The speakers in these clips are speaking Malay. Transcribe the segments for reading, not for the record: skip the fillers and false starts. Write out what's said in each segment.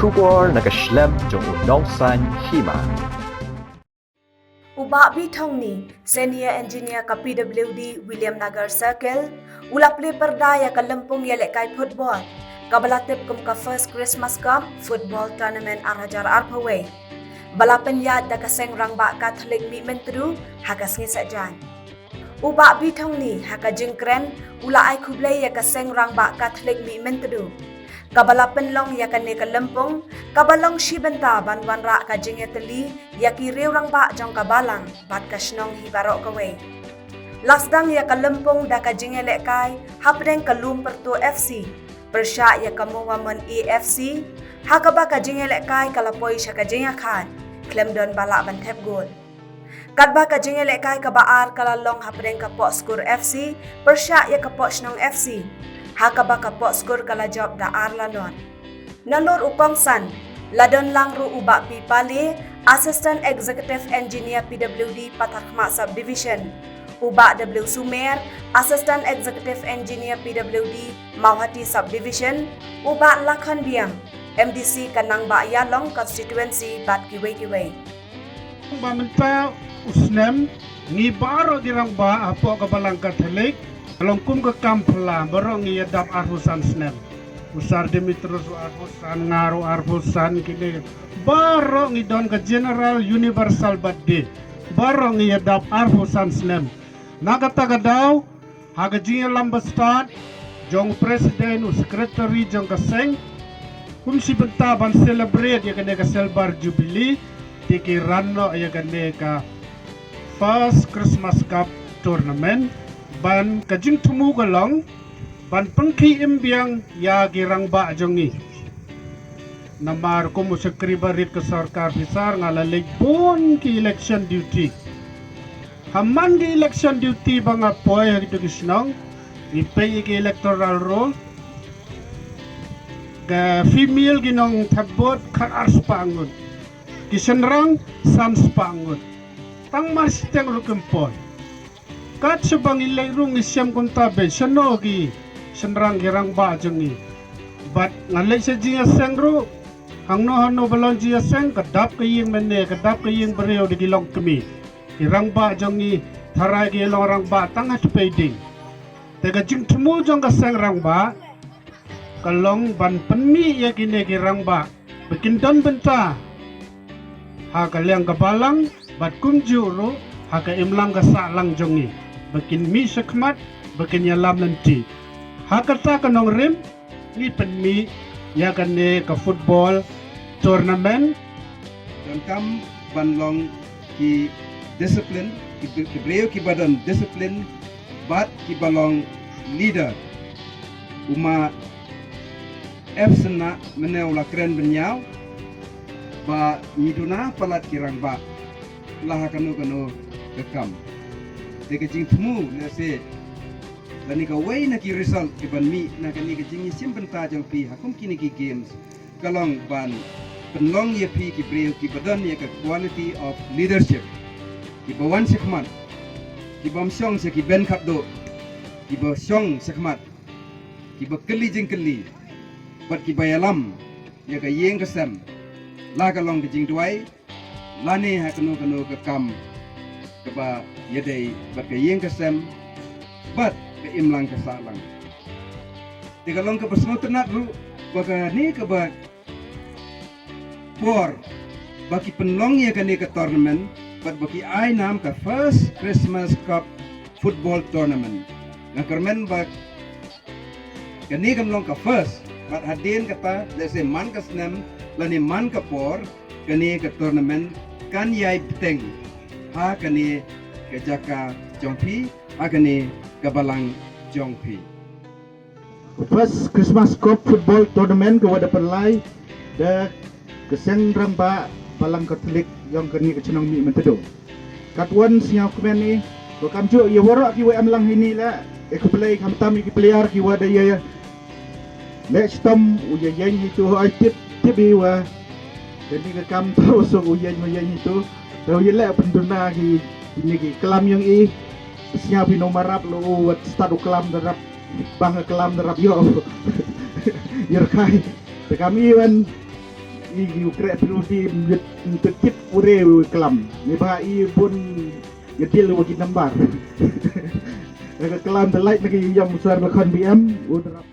Shubor nakaslem jong unongsan Hima. Ubabi Thongni, Senior Engineer ka PWD William Nagar Circle, ulaple Pyrda ya ka lempung ya lekai football, kabalatip kum ka First Christmas Cup Football Tournament arajar arpaway. Balapan ya da kaseng rangba Catholic Mihmyntdu hakas ngisajan. Ubabi Thongni haka jingkren ula ai kublay ya kaseng rangba Catholic Mihmyntdu. Kabalapan long ya kane ka lempung, kabalong shibenta banwan ra ka jingeteli ya ki rang ba jong kabalang bat kasnong hibaro kawe. Lasdang ya ka lempung da ka jingele kai hapdeng ka Lumperto FC, persya ya ka Muwaman AFC, hakaba ka jingele kai kalapoy siya ka jingakan, klemdon bala bantep gol. Kadba ka jingele kai kabaar kalalong hapdeng ka Poskur FC, persya ya ka Posnong FC. Hakaba ka Poskur kala job da arlalon. Nalor upang san, ladon lang ru uba pi Plie, Assistant Executive Engineer PWD Patakma Subdivision. Uba W Sumer, Assistant Executive Engineer PWD Mauhati Subdivision. Uba Lakhan Biang, MDC Kanang Ba Yalong Constituency Bat Kiway. Pamenta usnem ngibaro dirang ba apo kabalang Catholic. Kalau kum ke kampla, barang ia dap arhusan snem. Usar Dimitrus arhusan, ngaru arhusan kini. Barang idon ke General Universal Badde. Barang ia dap arhusan snem. Nagata gadau, haga jinga lambastad, jong presiden, sekretari jong kaseng. Kum si bentaban celebrate ya kene ka selbar jubilee. Tiki rano ya kene ka First Christmas Cup Tournament. Ban kajing tumu galong ban pengki imbiang ya girang ba jongi namar ko mo sekribarit ke sarkar besar ngalalig pun ki election duty haman di election duty bang apoy gitu kisnong ipay ki electoral roll ke female ginong tagbot karas pangun kisenrang sans pangun tang mas teng rukempon kat sebang ilay rung isyam kontabe syanogi senrang girang ba jengi bat ngalay sa jiya sengro hangno balon jiya seng kadap kaying mene kadap kaying bereo di gilong kami girang ba jengi tharay gilong rang ba tangat peiding tega jing temu jong ka seng rang ba kalong ban penmi ya kine girang ba bikin don benta ha kalyang kabalang bat kumjuru ha ka imlang ka salang jongi bakin mi sekmat bakin yalam nanti hakata kanong rim ni penmi ya kane ka football tournament dan kam banlong ki discipline ki breo ki badan discipline bat ki balong leader uma efsena menewla keren benyau ba nyiduna palat kirang ba lah kanu kekam Teka jing temu na se lani ka way na ki result iban mi na kani ka jing simpen ta jang pi hakum kini ki games kalong ban penlong ye pi ki breu ki badan ye ka quality of leadership ki bawan sekmat ki bam syong se ki ben khat do ki ba syong sekmat ki ba keli jing keli bat ki bayalam ye ka yeng ka sam la kalong ki jing duai lani ha kanu ka kam keba yadai bat ke yeng kesem bat ke imlang ke salang tigalong ke bersama tenat ru baka ni ke bat por baki penlong ya ke ni ke tournament bat baki ai nam ke First Christmas Cup Football Tournament ngakermen bak ke ni kamlong ke first bat hadin kata dese man ke snem lani man ke por ke ni ke tournament kan yai beteng ha kani ke jaka jongpi ha kani ke balang jongpi First Christmas Cup Football Tournament ke wada Plie da keseng ramba balang Catholic yang kini ke cenang Mihmyntdu katwan sinyau kemen ni ko kamju ye warak ki wa amlang hini la ke play kam tam ki player ki wada ye next time uye yen itu ai tip wa jadi ke kam terus uye itu Kalau ia penduna ki ini ki kelam yang siap nomarap lo start kelam darap bang kelam darap yo yer kai kami wan i ukre prodi petit ure kelam ni ba i bun yetil wagi nambar ke kelam telait lagi yang besar bahkan BM udah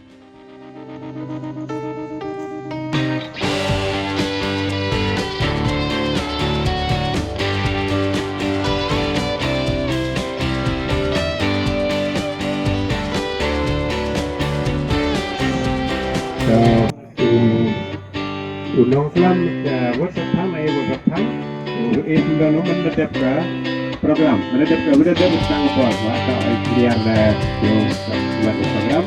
Unong Islam WhatsApp tham ai WhatsApp tham sudah menetap ke program menetap tentang buat atau clear yung buat program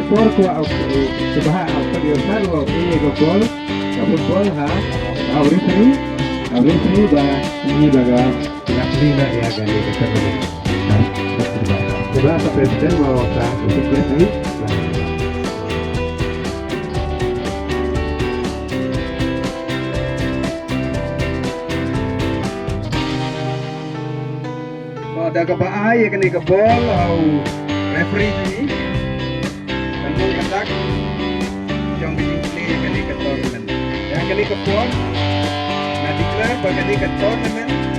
por ko sebaha apa dia saro ini gol kapol ha awri sini dah ini baga Lina ya gani ketemu. Coba presiden mau untuk ini. Ada kebaai kini kebol atau referee ini. Tentu katak yang bikin kini ke tournament. Yang kini kebol, nah declare bagi ke tournament.